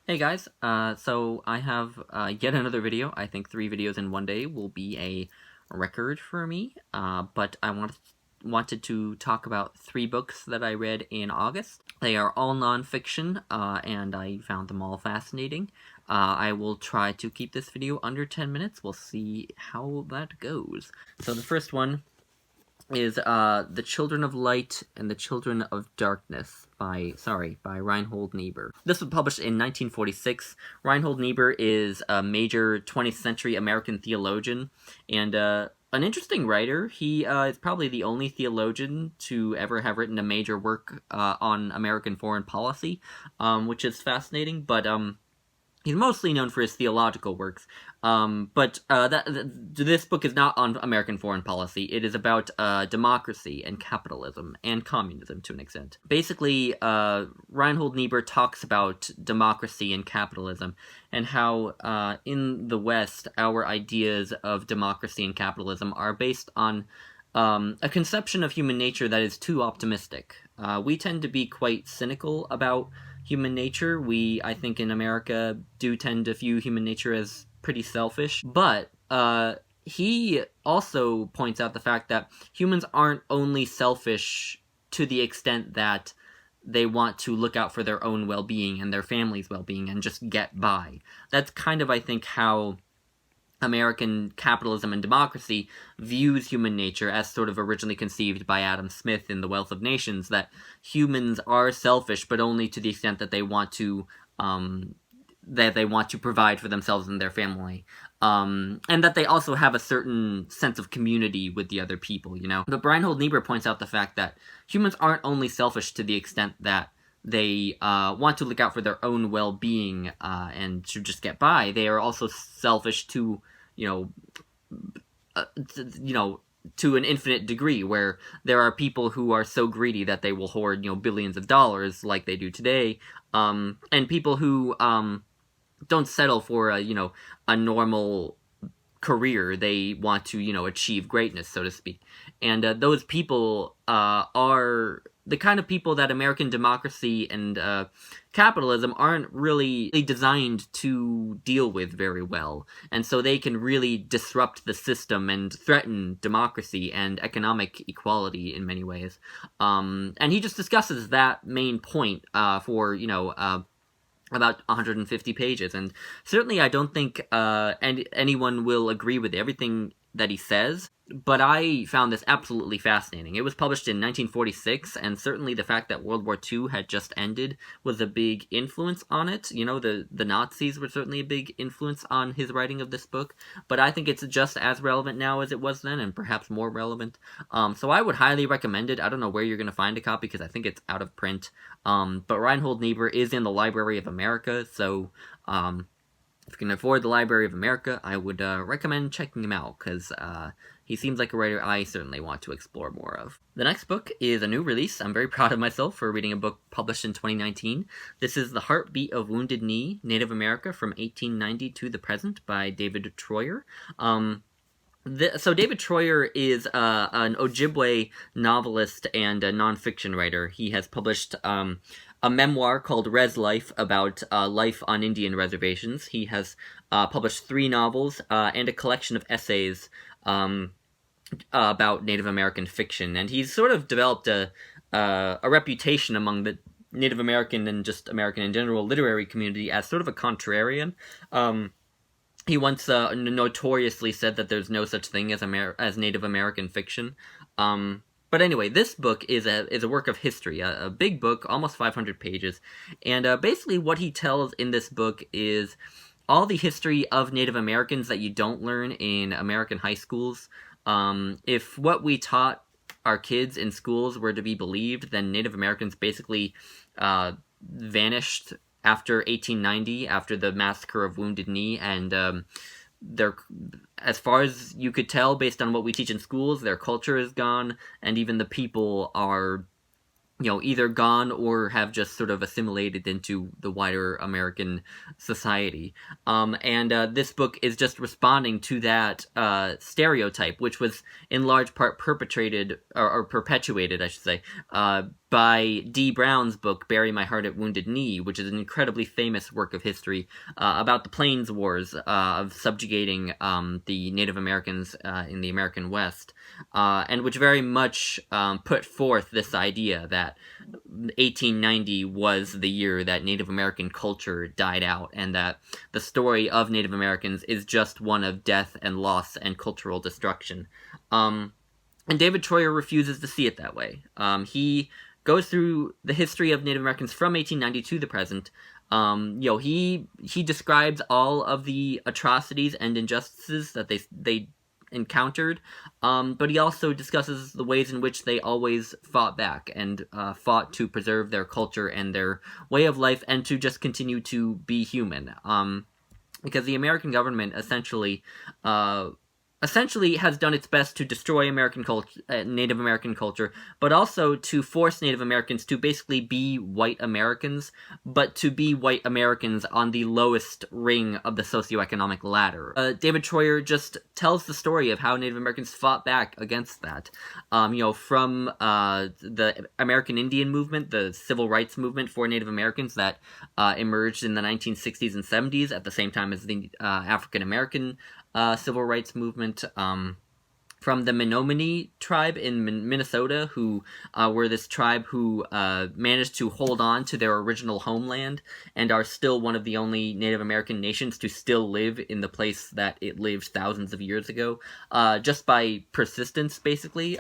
Hey guys, so I have yet another video. I think 3 videos in one day will be a record for me, but I wanted to talk about 3 books that I read in August. They are all nonfiction, and I found them all fascinating. I will try to keep this video under 10 minutes. We'll see how that goes. So the first one is The Children of Light and the Children of Darkness by Reinhold Niebuhr. This was published in 1946. Reinhold Niebuhr is a major 20th century American theologian and an interesting writer. He is probably the only theologian to ever have written a major work on American foreign policy, which is fascinating, but he's mostly known for his theological works, but this book is not on American foreign policy. It is about democracy and capitalism and communism to an extent. Basically, Reinhold Niebuhr talks about democracy and capitalism and how in the West, our ideas of democracy and capitalism are based on a conception of human nature that is too optimistic. We tend to be quite cynical about human nature. We, I think, in America do tend to view human nature as pretty selfish, but he also points out the fact that humans aren't only selfish to the extent that they want to look out for their own well-being and their family's well-being and just get by. That's kind of, I think, how American capitalism and democracy views human nature as sort of originally conceived by Adam Smith in The Wealth of Nations, that humans are selfish, but only to the extent that they want to provide for themselves and their family, and that they also have a certain sense of community with the other people, you know? But Reinhold Niebuhr points out the fact that humans aren't only selfish to the extent that they want to look out for their own well-being and to just get by. They are also selfish to, to an infinite degree, where there are people who are so greedy that they will hoard, billions of dollars like they do today, and people who don't settle for a normal career. They want to, achieve greatness, so to speak. And those people are the kind of people that American democracy and capitalism aren't really designed to deal with very well. And so they can really disrupt the system and threaten democracy and economic equality in many ways. And he just discusses that main point for, about 150 pages. And certainly I don't think anyone will agree with everything that he says, but I found this absolutely fascinating. It was published in 1946, and certainly the fact that World War II had just ended was a big influence on it. The Nazis were certainly a big influence on his writing of this book, but I think it's just as relevant now as it was then, and perhaps more relevant. So I would highly recommend it. I don't know where you're going to find a copy, because I think it's out of print, but Reinhold Niebuhr is in the Library of America, so if you can afford the Library of America, I would recommend checking him out, because he seems like a writer I certainly want to explore more of. The next book is a new release. I'm very proud of myself for reading a book published in 2019. This is The Heartbeat of Wounded Knee, Native America from 1890 to the Present by David Treuer. So David Treuer is an Ojibwe novelist and a nonfiction writer. He has published a memoir called Res Life about life on Indian reservations. He has published 3 novels and a collection of essays about Native American fiction, and he's sort of developed a reputation among the Native American and just American in general literary community as sort of a contrarian. He once notoriously said that there's no such thing as Native American fiction. But anyway, this book is a work of history, a big book, almost 500 pages, and basically what he tells in this book is all the history of Native Americans that you don't learn in American high schools. If what we taught our kids in schools were to be believed, then Native Americans basically vanished after 1890, after the massacre of Wounded Knee, and as far as you could tell, based on what we teach in schools, their culture is gone, and even the people are, either gone or have just sort of assimilated into the wider American society. And this book is just responding to that stereotype, which was in large part perpetrated, or perpetuated, I should say, by D. Brown's book, Bury My Heart at Wounded Knee, which is an incredibly famous work of history about the Plains Wars of subjugating the Native Americans in the American West, and which very much put forth this idea that 1890 was the year that Native American culture died out, and that the story of Native Americans is just one of death and loss and cultural destruction. And David Treuer refuses to see it that way. He goes through the history of Native Americans from 1890 to the present. He describes all of the atrocities and injustices that they encountered, but he also discusses the ways in which they always fought back and fought to preserve their culture and their way of life and to just continue to be human. Because the American government essentially has done its best to destroy Native American culture, but also to force Native Americans to basically be white Americans, but to be white Americans on the lowest ring of the socioeconomic ladder. David Treuer just tells the story of how Native Americans fought back against that. From the American Indian movement, the civil rights movement for Native Americans that emerged in the 1960s and 70s at the same time as the African American civil rights movement, from the Menominee tribe in Minnesota, who were this tribe who managed to hold on to their original homeland and are still one of the only Native American nations to still live in the place that it lived thousands of years ago, just by persistence, basically,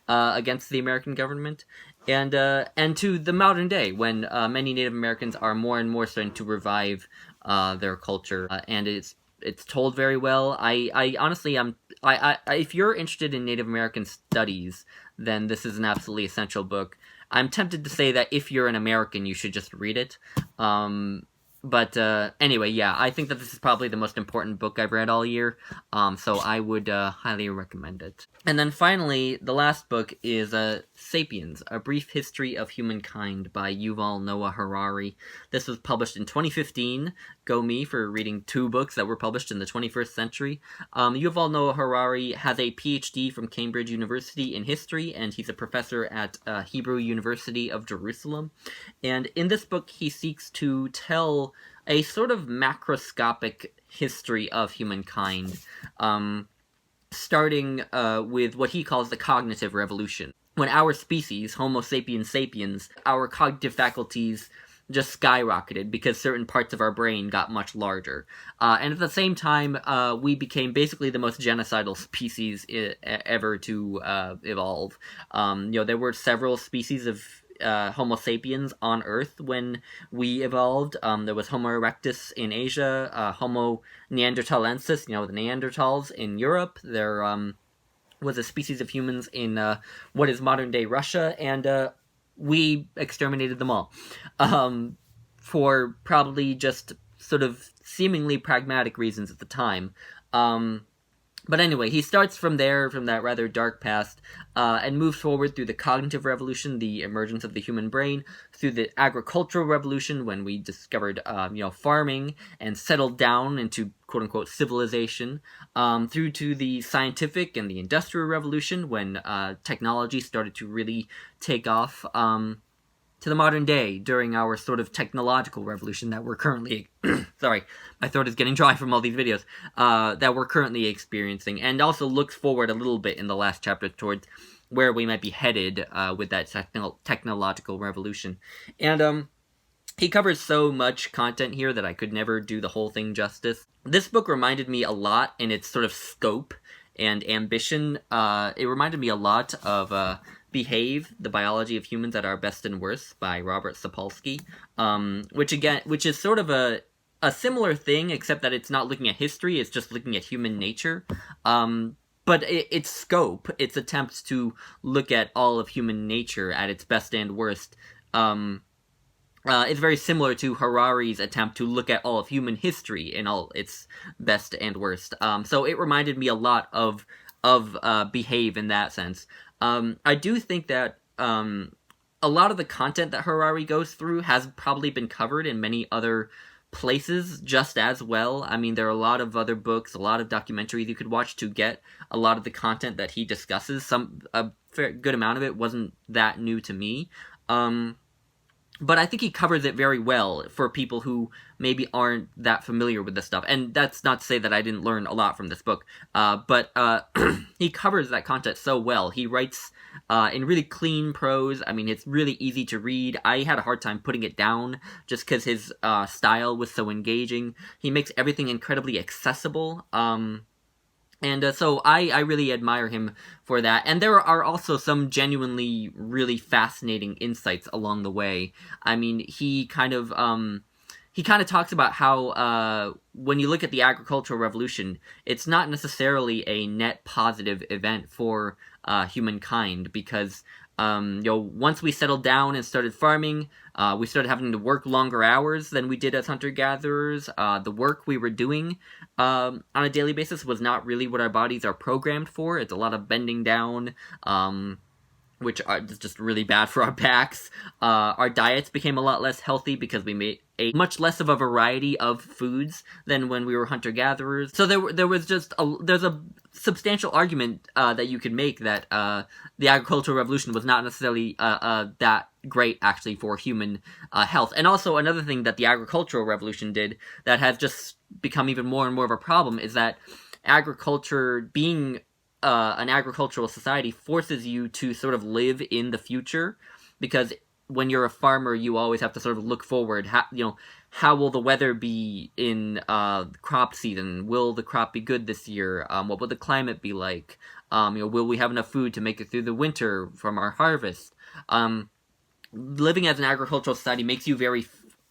against the American government. And to the modern day, when many Native Americans are more and more starting to revive their culture, and it's told very well. I honestly, if you're interested in Native American studies, then this is an absolutely essential book. I'm tempted to say that if you're an American, you should just read it. But anyway, yeah, I think that this is probably the most important book I've read all year, so I would highly recommend it. And then finally, the last book is Sapiens, A Brief History of Humankind by Yuval Noah Harari. This was published in 2015. Go me for reading 2 books that were published in the 21st century. Yuval Noah Harari has a PhD from Cambridge University in history, and he's a professor at Hebrew University of Jerusalem. And in this book, he seeks to tell a sort of macroscopic history of humankind, starting with what he calls the cognitive revolution. When our species, Homo sapiens sapiens, our cognitive faculties just skyrocketed because certain parts of our brain got much larger. And at the same time, we became basically the most genocidal species ever to evolve. There were several species of Homo sapiens on Earth when we evolved. There was Homo erectus in Asia, Homo neanderthalensis, the Neanderthals in Europe. There was a species of humans in what is modern-day Russia, and we exterminated them all. For probably just sort of seemingly pragmatic reasons at the time. But anyway, he starts from that rather dark past, and moves forward through the cognitive revolution, the emergence of the human brain, through the agricultural revolution, when we discovered, farming and settled down into quote-unquote civilization, through to the scientific and the industrial revolution, when technology started to really take off, to the modern day, during our sort of technological revolution that we're currently... sorry, my throat is getting dry from all these videos. That we're currently experiencing, and also looks forward a little bit in the last chapter towards where we might be headed with that technological revolution. And he covers so much content here that I could never do the whole thing justice. This book reminded me a lot in its sort of scope and ambition. It reminded me a lot of... Behave, The Biology of Humans at Our Best and Worst by Robert Sapolsky, which is sort of a similar thing, except that it's not looking at history, it's just looking at human nature. But its scope, its attempts to look at all of human nature at its best and worst, is very similar to Harari's attempt to look at all of human history in all its best and worst. So it reminded me a lot of Behave in that sense. I do think that a lot of the content that Harari goes through has probably been covered in many other places just as well. I mean, there are a lot of other books, a lot of documentaries you could watch to get a lot of the content that he discusses. A fair good amount of it wasn't that new to me. But I think he covers it very well for people who maybe aren't that familiar with this stuff. And that's not to say that I didn't learn a lot from this book, but he covers that content so well. He writes in really clean prose. I mean, it's really easy to read. I had a hard time putting it down just because his style was so engaging. He makes everything incredibly accessible. And so I really admire him for that. And there are also some genuinely really fascinating insights along the way. I mean, he kind of talks about how when you look at the agricultural revolution, it's not necessarily a net positive event for humankind, because once we settled down and started farming, we started having to work longer hours than we did as hunter-gatherers. The work we were doing on a daily basis was not really what our bodies are programmed for. It's a lot of bending down, which is just really bad for our backs. Our diets became a lot less healthy because we ate much less of a variety of foods than when we were hunter-gatherers. So there's a substantial argument that you could make that the agricultural revolution was not necessarily that great, actually, for human health. And also, another thing that the agricultural revolution did that has just become even more and more of a problem is that agriculture, being an agricultural society, forces you to sort of live in the future, because when you're a farmer, you always have to sort of look forward. How will the weather be in crop season? Will the crop be good this year? What will the climate be like? Will we have enough food to make it through the winter from our harvest? Living as an agricultural society makes you very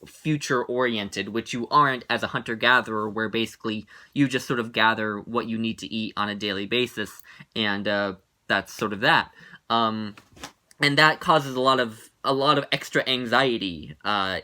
future-oriented, which you aren't as a hunter-gatherer, where basically you just sort of gather what you need to eat on a daily basis, and that's sort of that. And that causes a lot of extra anxiety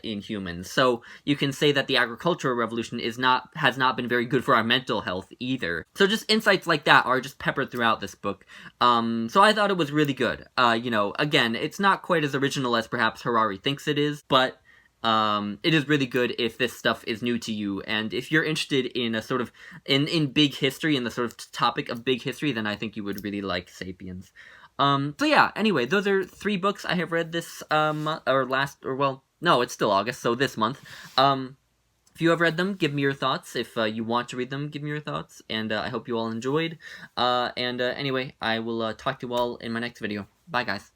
in humans. So you can say that the agricultural revolution has not been very good for our mental health either. So just insights like that are just peppered throughout this book. So I thought it was really good. Again, it's not quite as original as perhaps Harari thinks it is, but it is really good if this stuff is new to you, and if you're interested in a sort of in big history and the sort of topic of big history, then I think you would really like Sapiens. So yeah, anyway, those are 3 books I have read this it's still August, so this month. If you have read them, give me your thoughts. If you want to read them, give me your thoughts, and I hope you all enjoyed. Anyway, I will talk to you all in my next video. Bye, guys.